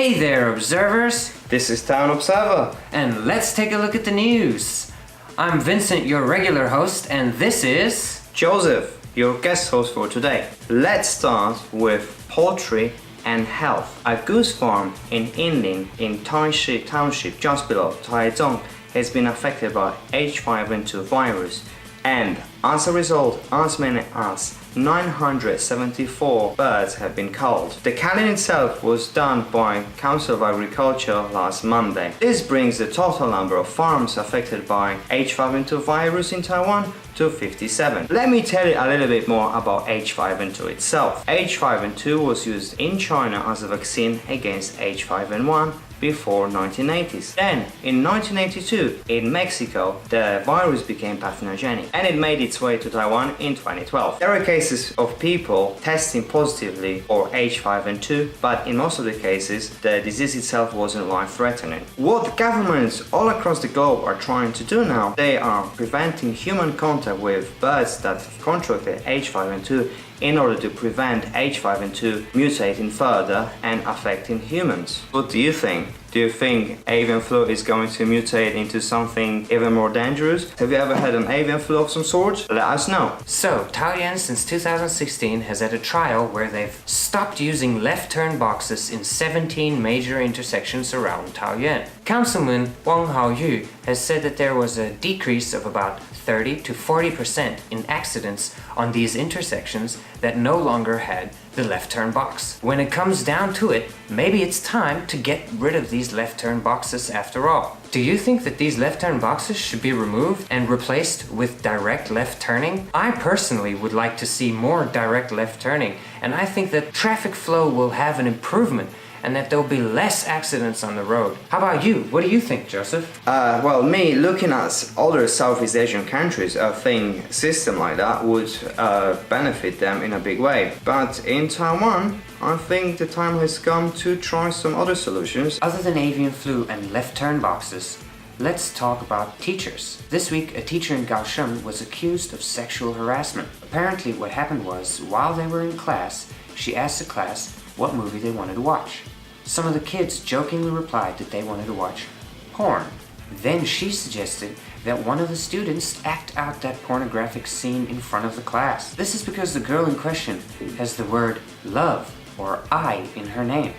Hey there, observers! This is Taiwan Observer. And let's take a look at the news. I'm Vincent, your regular host, and this is... Joseph, your guest host for today. Let's start with poultry and health. A goose farm in Yunlin in Taishi Township, just below Taiwan, has been affected by H5N2 virus, and as a result, as many as 974 birds have been killed. The killing itself was done by Council of Agriculture last Monday. This brings the total number of farms affected by H5N2 virus in Taiwan to 57. Let me tell you a little bit more about H5N2 itself. H5N2 was used in China as a vaccine against H5N1 before 1980s. Then, in 1982, in Mexico, the virus became pathogenic and it made its way to Taiwan in 2012. There are cases of people testing positively for H5N2, but in most of the cases, the disease itself wasn't life-threatening. What governments all across the globe are trying to do now, they are preventing human contact with birds that have contracted H5N2 in order to prevent H5N2 mutating further and affecting humans. What do you think? Do you think avian flu is going to mutate into something even more dangerous? Have you ever had an avian flu of some sort? Let us know. So, Taoyuan since 2016 has had a trial where they've stopped using left turn boxes in 17 major intersections around Taoyuan. Councilman Wang Haoyu has said that there was a decrease of about 30 to 40% in accidents on these intersections that no longer had the left turn box. When it comes down to it, maybe it's time to get rid of these left turn boxes after all. Do you think that these left turn boxes should be removed and replaced with direct left turning? I personally would like to see more direct left turning, and I think that traffic flow will have an improvement and that there'll be less accidents on the road. How about you? What do you think, Joseph? Well, me looking at other Southeast Asian countries, I think a system like that would benefit them in a big way. But in Taiwan, I think the time has come to try some other solutions. Other than avian flu and left turn boxes, let's talk about teachers. This week, a teacher in Kaohsiung was accused of sexual harassment. Apparently, what happened was, while they were in class, she asked the class what movie they wanted to watch. Some of the kids jokingly replied that they wanted to watch porn. Then she suggested that one of the students act out that pornographic scene in front of the class. This is because the girl in question has the word love or I in her name.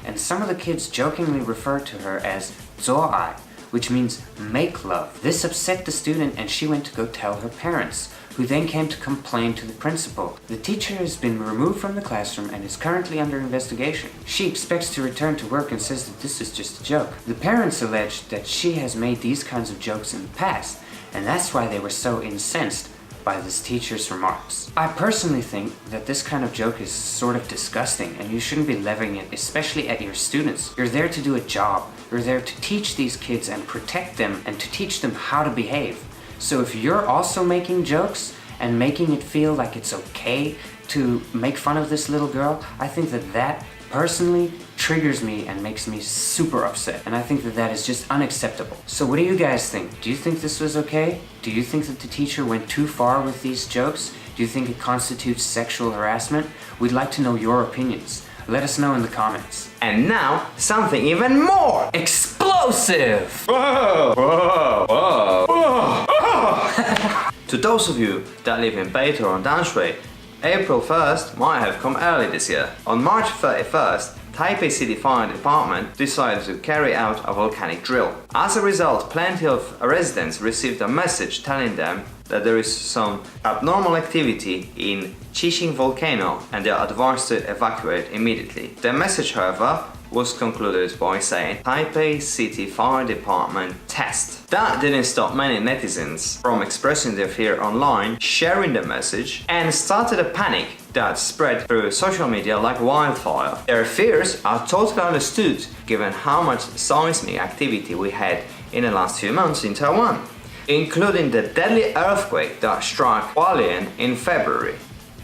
And some of the kids jokingly referred to her as 做爱, which means make love. This upset the student and she went to go tell her parents, who then came to complain to the principal. The teacher has been removed from the classroom and is currently under investigation. She expects to return to work and says that this is just a joke. The parents allege that she has made these kinds of jokes in the past, and that's why they were so incensed by this teacher's remarks. I personally think that this kind of joke is sort of disgusting and you shouldn't be levying it, especially at your students. You're there to do a job. You're there to teach these kids and protect them and to teach them how to behave. So if you're also making jokes and making it feel like it's okay to make fun of this little girl, I think that that personally triggers me and makes me super upset. And I think that that is just unacceptable. So what do you guys think? Do you think this was okay? Do you think that the teacher went too far with these jokes? Do you think it constitutes sexual harassment? We'd like to know your opinions. Let us know in the comments. And now, something even more explosive! Whoa, whoa, whoa, whoa. To those of you that live in Beitou or Danshui, April 1st might have come early this year. On March 31st, Taipei City Fire Department decided to carry out a volcanic drill. As a result, plenty of residents received a message telling them that there is some abnormal activity in Kaohsiung Volcano and they are advised to evacuate immediately. The message, however, was concluded by saying Taipei City Fire Department test. That didn't stop many netizens from expressing their fear online, sharing the message, and started a panic that spread through social media like wildfire. Their fears are totally understood given how much seismic activity we had in the last few months in Taiwan, including the deadly earthquake that struck Hualien in February.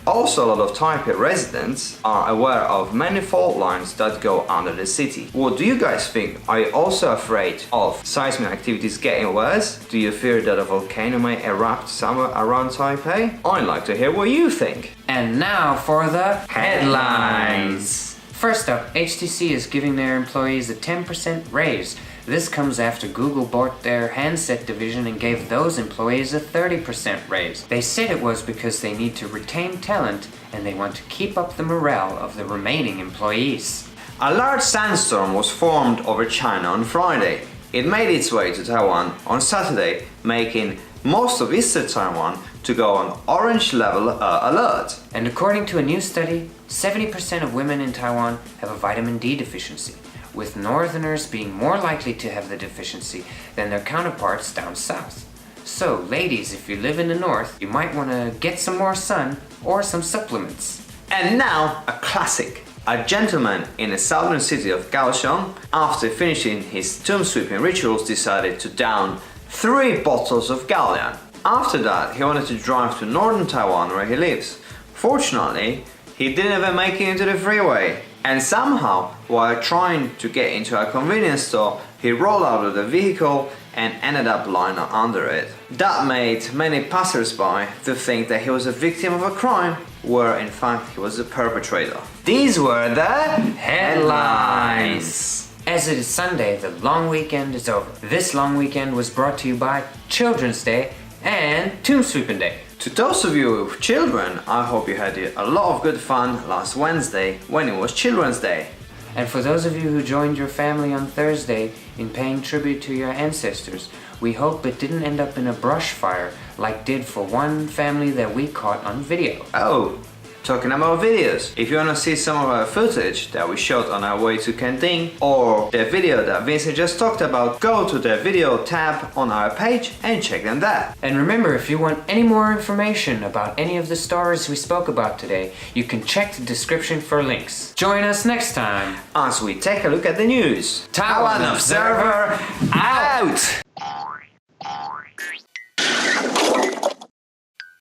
Also, a lot of Taipei residents are aware of many fault lines that go under the city. What do you guys think? Are you also afraid of seismic activities getting worse? Do you fear that a volcano may erupt somewhere around Taipei? I'd like to hear what you think. And now for the headlines. First up, HTC is giving their employees a 10% raise. This comes after Google bought their handset division and gave those employees a 30% raise. They said it was because they need to retain talent and they want to keep up the morale of the remaining employees. A large sandstorm was formed over China on Friday. It made its way to Taiwan on Saturday, making most of eastern Taiwan to go on orange level alert. And according to a new study, 70% of women in Taiwan have a vitamin D deficiency, with northerners being more likely to have the deficiency than their counterparts down south. So, ladies, if you live in the north, you might want to get some more sun or some supplements. And now, a classic. A gentleman in the southern city of Kaohsiung, after finishing his tomb sweeping rituals, decided to down 3 bottles of gallium. After that, he wanted to drive to northern Taiwan where he lives. Fortunately, he didn't even make it into the freeway. And somehow, while trying to get into a convenience store, he rolled out of the vehicle and ended up lying under it. That made many passersby to think that he was a victim of a crime, where in fact he was the perpetrator. These were the headlines. As it is Sunday, the long weekend is over. This long weekend was brought to you by Children's Day and Tomb Sweeping Day. To those of you with children, I hope you had a lot of good fun last Wednesday when it was Children's Day. And for those of you who joined your family on Thursday in paying tribute to your ancestors, we hope it didn't end up in a brush fire like did for one family that we caught on video. Oh, talking about videos, if you want to see some of our footage that we shot on our way to Kenting, or the video that Vincent just talked about, go to the video tab on our page and check them there. And remember, if you want any more information about any of the stories we spoke about today, you can check the description for links. Join us next time as we take a look at the news. Taiwan Observer out!